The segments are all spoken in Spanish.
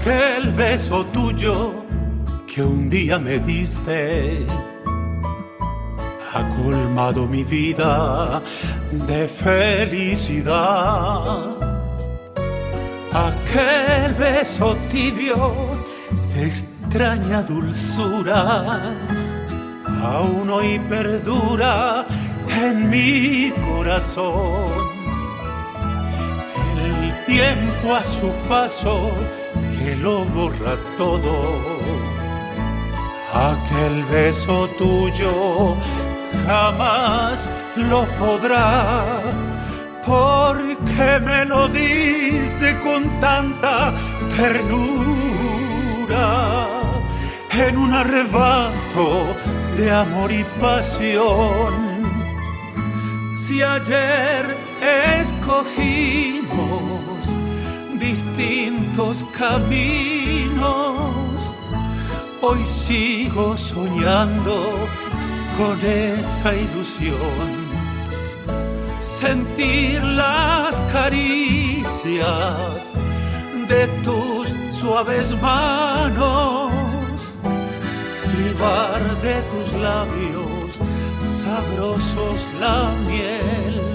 Aquel beso tuyo que un día me diste ha colmado mi vida de felicidad. Aquel beso tibio de extraña dulzura aún hoy perdura en mi corazón. El tiempo a su paso que lo borra todo. Aquel beso tuyo jamás lo podrá, porque me lo diste con tanta ternura, en un arrebato de amor y pasión. Si ayer escogimos distintos caminos, hoy sigo soñando con esa ilusión. Sentir las caricias de tus suaves manos, privar de tus labios sabrosos la miel.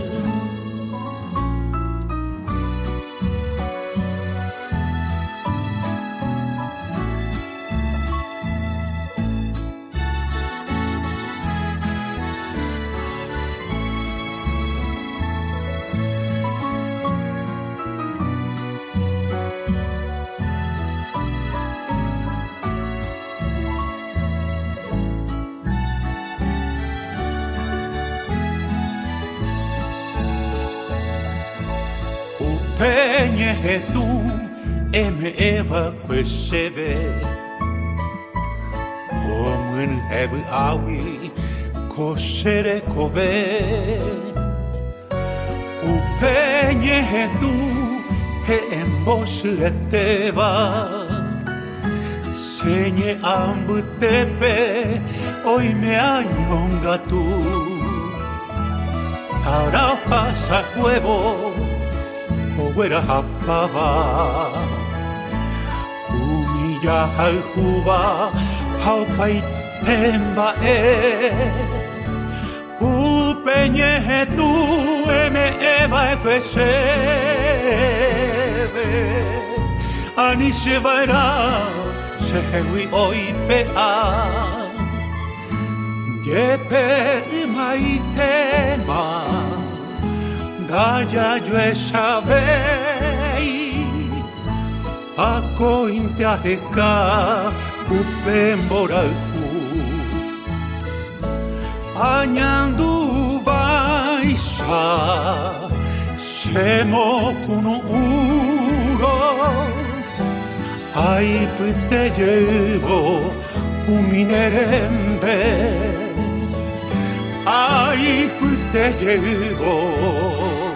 Peñetu eme eva quesheve Omen hebu awi koshere kove Peñetu embos eteva Señe ambutepe hoy me añonga tú Ahora pasa huevo Owera hapava Umilla halhuva Haupai temba Upeñe tu eme eva efeseve Ani shevara Shehewi oi pea Jepe maitema Daya yo esabei Ako intiaheka upemboralhu Añandu vaisa Shemo kunu uro Ay te llevo un minerembe Ay te llevo